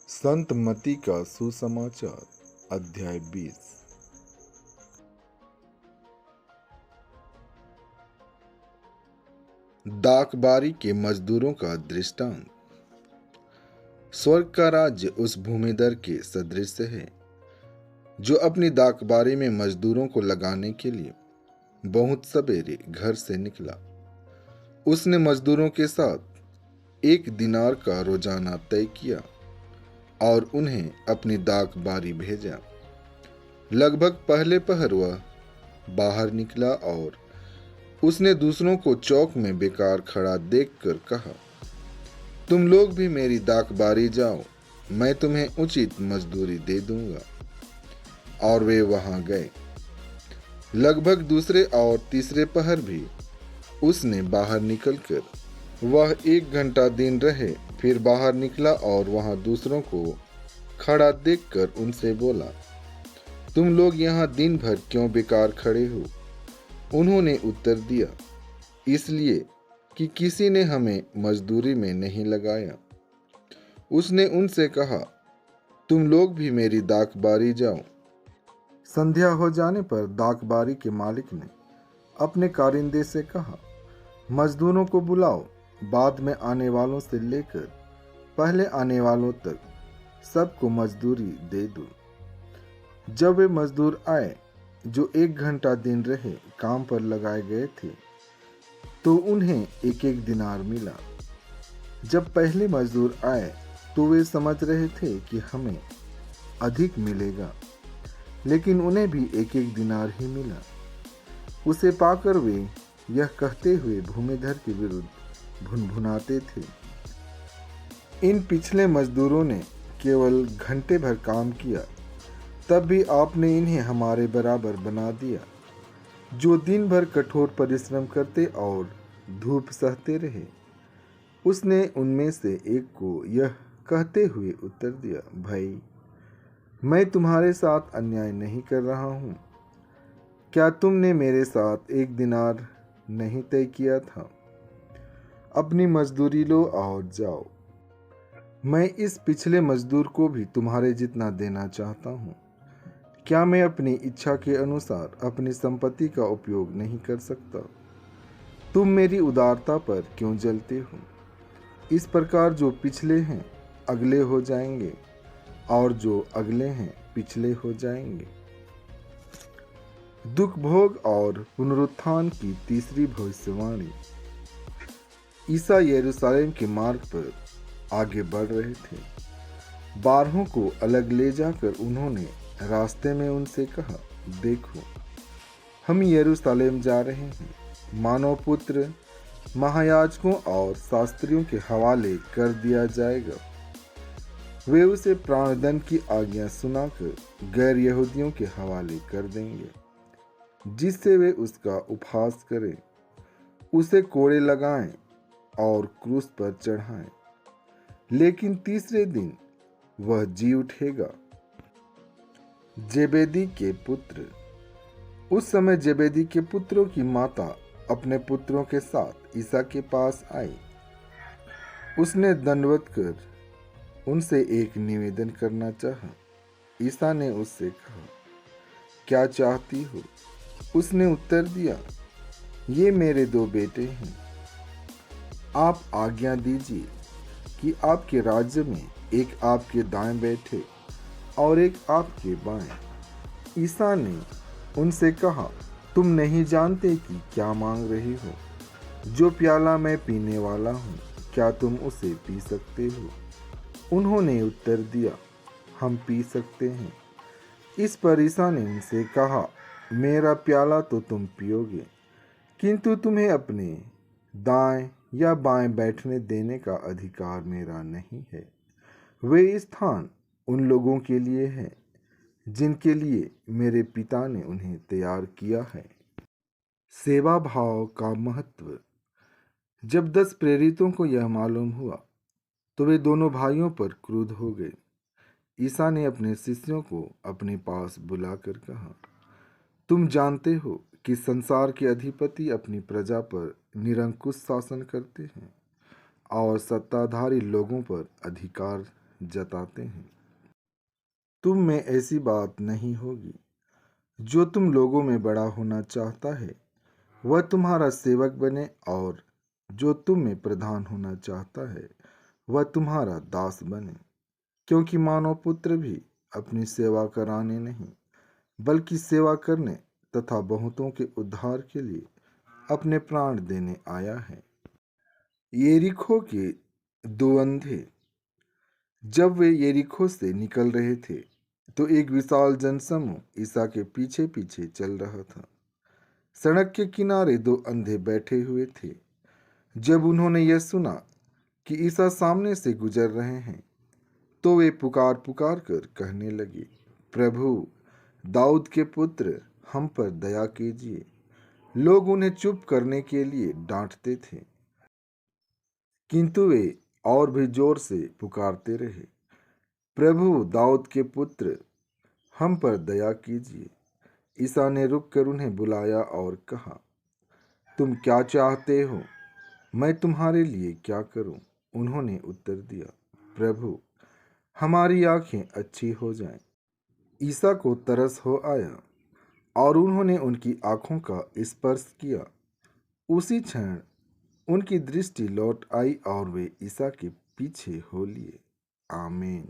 संत मती का सुसमाचार अध्याय 20। डाकबारी के मजदूरों का दृष्टांत। स्वर्ग का राज्य उस भूमिधर के सदृश है जो अपनी डाकबारी में मजदूरों को लगाने के लिए बहुत सवेरे घर से निकला। उसने मजदूरों के साथ 1 दिनार का रोजाना तय किया और उन्हें अपनी डाकबारी भेजा। लगभग पहले पहर वह बाहर निकला और उसने दूसरों को चौक में बेकार खड़ा देखकर कहा, तुम लोग भी मेरी डाकबारी जाओ, मैं तुम्हें उचित मजदूरी दे दूंगा। और वे वहां गए। लगभग दूसरे और तीसरे पहर भी उसने बाहर निकलकर वह 1 घंटा दिन रहे, फिर बाहर निकला और वहां दूसरों को खड़ा देखकर उनसे बोला, तुम लोग यहाँ दिन भर क्यों बेकार खड़े हो? उन्होंने उत्तर दिया, इसलिए कि किसी ने हमें मजदूरी में नहीं लगाया। उसने उनसे कहा, तुम लोग भी मेरी डाकबारी जाओ। संध्या हो जाने पर डाकबारी के मालिक ने अपने कारिंदे से कहा, मजदूरों को बुलाओ, बाद में आने वालों से लेकर पहले आने वालों तक सबको मजदूरी दे दो। जब वे मजदूर आए जो 1 घंटा दिन रहे काम पर लगाए गए थे, तो उन्हें 1 दिनार मिला। जब पहले मजदूर आए तो वे समझ रहे थे कि हमें अधिक मिलेगा, लेकिन उन्हें भी 1 दिनार ही मिला। उसे पाकर वे यह कहते हुए भूमिधर के विरुद्ध भुनभुनाते थे, इन पिछले मजदूरों ने केवल घंटे भर काम किया, तब भी आपने इन्हें हमारे बराबर बना दिया, जो दिन भर कठोर परिश्रम करते और धूप सहते रहे। उसने उनमें से एक को यह कहते हुए उत्तर दिया, भाई, मैं तुम्हारे साथ अन्याय नहीं कर रहा हूँ। क्या तुमने मेरे साथ 1 दिनार नहीं तय किया था? अपनी मजदूरी लो और जाओ। मैं इस पिछले मजदूर को भी तुम्हारे जितना देना चाहता हूँ। क्या मैं अपनी इच्छा के अनुसार अपनी संपत्ति का उपयोग नहीं कर सकता? तुम मेरी उदारता पर क्यों जलते हो? इस प्रकार जो पिछले हैं अगले हो जाएंगे और जो अगले हैं पिछले हो जाएंगे। दुख भोग और पुनरुत्थान की तीसरी भविष्यवाणी। ईसा यरूशलेम के मार्ग पर आगे बढ़ रहे थे। 12 को अलग ले जाकर उन्होंने रास्ते में उनसे कहा, देखो, हम यरूशलेम जा रहे हैं। मानव पुत्र महायाजकों और शास्त्रियों के हवाले कर दिया जाएगा। वे उसे प्राणदंड की आज्ञा सुनाकर गैर यहूदियों के हवाले कर देंगे, जिससे वे उसका उपहास करें, उसे कोड़े लगाएं और क्रूस पर चढ़ाएं। लेकिन तीसरे दिन वह जी उठेगा। जेबेदी के पुत्र। उस समय जेबेदी के पुत्रों की माता अपने पुत्रों के साथ ईसा के पास आई। उसने दंडवत कर उनसे एक निवेदन करना चाहा। ईसा ने उससे कहा, क्या चाहती हो? उसने उत्तर दिया, ये मेरे 2 बेटे हैं। आप आज्ञा दीजिए कि आपके राज्य में एक आपके दाएं बैठे और एक आपके बाएं। ईसा ने उनसे कहा, तुम नहीं जानते कि क्या मांग रही हो? जो प्याला मैं पीने वाला हूँ, क्या तुम उसे पी सकते हो? उन्होंने उत्तर दिया, हम पी सकते हैं। इस पर ईसा ने उनसे कहा, मेरा प्याला तो तुम पियोगे, किंतु तुम्हें अपने दाएं या बाएं बैठने देने का अधिकार मेरा नहीं है। वे स्थान उन लोगों के लिए है जिनके लिए मेरे पिता ने उन्हें तैयार किया है। सेवा भाव का महत्व। जब 10 प्रेरितों को यह मालूम हुआ तो वे दोनों भाइयों पर क्रुद्ध हो गए। ईसा ने अपने शिष्यों को अपने पास बुलाकर कहा, तुम जानते हो कि संसार के अधिपति अपनी प्रजा पर निरंकुश शासन करते हैं और सत्ताधारी लोगों पर अधिकार जताते हैं। तुम में ऐसी बात नहीं होगी। जो तुम लोगों में बड़ा होना चाहता है वह तुम्हारा सेवक बने, और जो तुम में प्रधान होना चाहता है वह तुम्हारा दास बने। क्योंकि मानव पुत्र भी अपनी सेवा कराने नहीं, बल्कि सेवा करने तथा बहुतों के उद्धार के लिए अपने प्राण देने आया है। यरीहो के दो अंधे जब वे यरीहो से निकल रहे थे तो एक विशाल जनसमूह ईसा के पीछे पीछे चल रहा था। सड़क के किनारे दो अंधे बैठे हुए थे। जब उन्होंने यह सुना कि ईसा सामने से गुजर रहे हैं तो वे पुकार पुकार कर कहने लगे, प्रभु, दाऊद के पुत्र, हम पर दया कीजिए। लोग उन्हें चुप करने के लिए डांटते थे, किंतु वे और भी जोर से पुकारते रहे, प्रभु, दाऊद के पुत्र, हम पर दया कीजिए। ईसा ने रुककर उन्हें बुलाया और कहा, तुम क्या चाहते हो? मैं तुम्हारे लिए क्या करूं? उन्होंने उत्तर दिया, प्रभु, हमारी आंखें अच्छी हो जाएं। ईसा को तरस हो आया और उन्होंने उनकी आंखों का स्पर्श किया। उसी क्षण उनकी दृष्टि लौट आई और वे ईसा के पीछे हो लिए। आमीन।